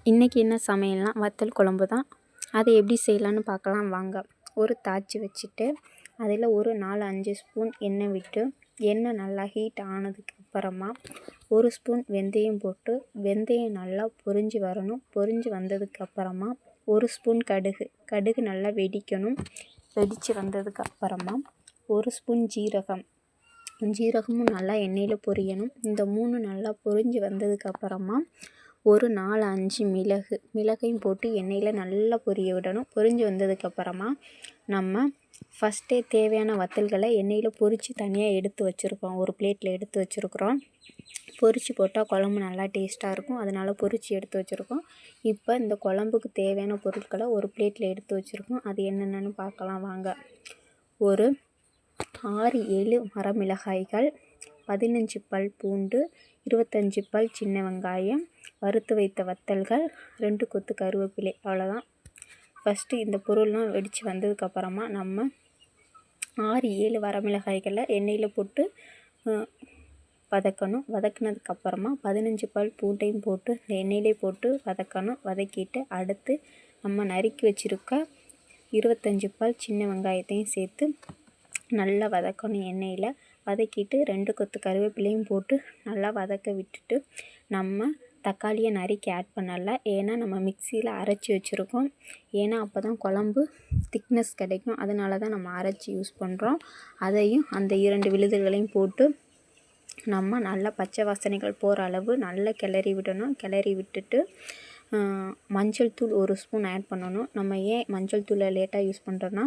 இன்றைக்கி என்ன சமையல்னா வத்தல் குழம்பு தான். அதை எப்படி செய்யலான்னு பார்க்கலாம் வாங்க. ஒரு தாச்சி வச்சுட்டு அதில் ஒரு 4-5 ஸ்பூன் எண்ணெய் விட்டு எண்ணெய் நல்லா ஹீட் ஆனதுக்கு அப்புறமா 1 ஸ்பூன் வெந்தயம் போட்டு வெந்தயம் நல்லா பொரிஞ்சு வரணும். பொரிஞ்சு வந்ததுக்கு அப்புறமா 1 ஸ்பூன் கடுகு நல்லா வெடிக்கணும். வெடித்து வந்ததுக்கு அப்புறமா 1 ஸ்பூன் ஜீரகமும் நல்லா எண்ணெயில் பொரியணும். இந்த 3 நல்லா பொரிஞ்சு வந்ததுக்கு அப்புறமா ஒரு 4-5 மிளகையும் போட்டு எண்ணெயில் நல்லா பொரிய விடணும். பொரிஞ்சு வந்ததுக்கப்புறமா நம்ம ஃபஸ்ட்டே தேவையான வத்தல்களை எண்ணெயில் பொரித்து தனியாக எடுத்து வச்சுருக்கோம். ஒரு பிளேட்டில் எடுத்து வச்சுருக்குறோம். பொரித்து போட்டால் குழம்பு நல்லா டேஸ்ட்டாக இருக்கும். அதனால் பொரித்து எடுத்து வச்சுருக்கோம். இப்போ இந்த குழம்புக்கு தேவையான பொருட்களை ஒரு பிளேட்டில் எடுத்து வச்சுருக்கோம். அது என்னென்னு பார்க்கலாம் வாங்க. ஒரு 6-7 வரமிளகாய்கள், 15 பல் பூண்டு, 25 பல் சின்ன வெங்காயம், வறுத்து வைத்த வத்தல்கள், 2 கொத்து கருவேப்பிலை, அவ்வளோதான். ஃபஸ்ட்டு இந்த பொருள்லாம் வெடித்து வந்ததுக்கப்புறமா நம்ம 6-7 வரமிளகாய்களை எண்ணெயில் போட்டு வதக்கணும். வதக்குனதுக்கப்புறமா 15 பல் பூண்டையும் போட்டு இந்த எண்ணெயிலே போட்டு வதக்கணும். வதக்கிட்டு அடுத்து நம்ம நறுக்கி வச்சுருக்க 25 பல் சின்ன வெங்காயத்தையும் சேர்த்து நல்லா வதக்கணும். எண்ணெயில் வதக்கிட்டு 2 கொத்து கருவேப்பிலையும் போட்டு நல்லா வதக்க விட்டுட்டு நம்ம தக்காளியை நறுக்கி ஆட் பண்ணல. ஏன்னா நம்ம மிக்சியில் அரைச்சி வச்சுருக்கோம். ஏன்னா அப்போ தான் குழம்பு திக்னஸ் கிடைக்கும். அதனால தான் நம்ம அரைச்சி யூஸ் பண்ணுறோம். அதையும் அந்த 2 விழுதுகளையும் போட்டு நம்ம நல்லா பச்சை வாசனைகள் போகிற அளவு நல்லா கிளறி விடணும். கிளறி விட்டுட்டு மஞ்சள் தூள் 1 ஸ்பூன் ஆட் பண்ணணும். நம்ம ஏன் மஞ்சள் தூளை லேட்டாக யூஸ் பண்ணுறோன்னா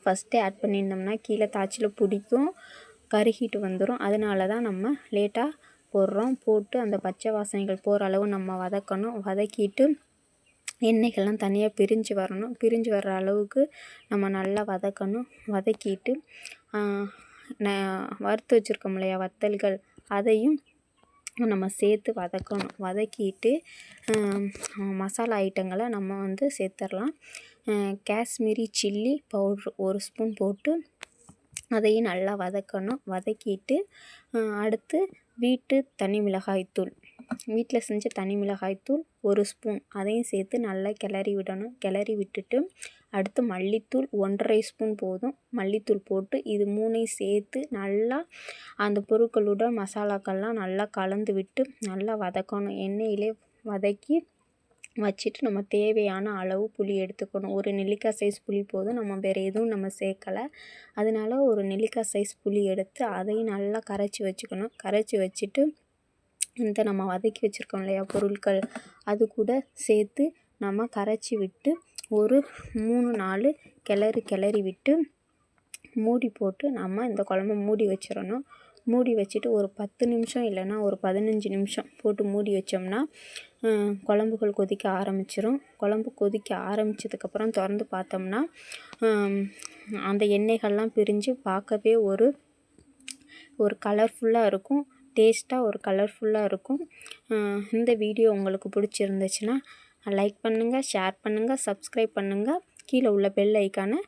ஃபஸ்ட்டே ஆட் பண்ணியிருந்தோம்னா கீழே தாய்ச்சில் பிடிக்கும், கருகிட்டு வந்துடும். அதனால தான் நம்ம லேட்டாக போடுறோம். போட்டு அந்த பச்சை வாசனைகள் போகிற அளவு நம்ம வதக்கணும். வதக்கிட்டு எண்ணெய்கள்லாம் தனியாக பிரிஞ்சு வரணும். பிரிஞ்சு வர்ற அளவுக்கு நம்ம நல்லா வதக்கணும். வதக்கிட்டு வறுத்து வச்சுருக்கோம் இல்லையா வத்தல்கள், அதையும் நம்ம சேர்த்து வதக்கணும். வதக்கிட்டு மசாலா ஐட்டங்களை நம்ம சேர்த்துடலாம். காஷ்மீரி சில்லி பவுட்ரு 1 ஸ்பூன் போட்டு அதையும் நல்லா வதக்கணும். வதக்கிட்டு அடுத்து வீட்டு தனி மிளகாய்த்தூள், வீட்டில் செஞ்ச தனி மிளகாய்த்தூள் 1 ஸ்பூன், அதையும் சேர்த்து நல்லா கிளறி விடணும். கிளறி விட்டுட்டு அடுத்து மல்லித்தூள் 1½ ஸ்பூன் போதும். மல்லித்தூள் போட்டு இது 3ஐயும் சேர்த்து நல்லா அந்த பொருட்களுடன் மசாலாக்கள்லாம் நல்லா கலந்து விட்டு நல்லா வதக்கணும். எண்ணெயிலே வதக்கி வச்சுட்டு நம்ம தேவையான அளவு புளி எடுத்துக்கணும். ஒரு நெல்லிக்காய் சைஸ் புளி போதும். நம்ம வேறு எதுவும் நம்ம சேர்க்கலை. அதனால ஒரு நெல்லிக்காய் சைஸ் புளி எடுத்து அதையும் நல்லா கரைச்சி வச்சுக்கணும். கரைச்சி வச்சுட்டு இந்த நம்ம வதக்கி வச்சுருக்கோம் இல்லையா பொருட்கள், அது கூட சேர்த்து நம்ம கரைச்சி விட்டு ஒரு 3-4 கிளறி விட்டு மூடி போட்டு நம்ம இந்த குழம்பு மூடி வச்சிடணும். மூடி வச்சுட்டு ஒரு 10 நிமிஷம் இல்லைன்னா ஒரு 15 நிமிஷம் போட்டு மூடி வச்சோம்னா குழம்புகள் கொதிக்க ஆரம்பிச்சிடும். குழம்பு கொதிக்க ஆரம்பித்ததுக்கப்புறம் திறந்து பார்த்தோம்னா அந்த எண்ணெய்கள்லாம் பிரிஞ்சு பார்க்கவே ஒரு கலர்ஃபுல்லாக இருக்கும். டேஸ்ட்டாக ஒரு கலர்ஃபுல்லாக இருக்கும். இந்த வீடியோ உங்களுக்கு பிடிச்சிருந்துச்சுன்னா லைக் பண்ணுங்கள், ஷேர் பண்ணுங்கள், சப்ஸ்கிரைப் பண்ணுங்கள். கீழே உள்ள பெல் ஐக்கானை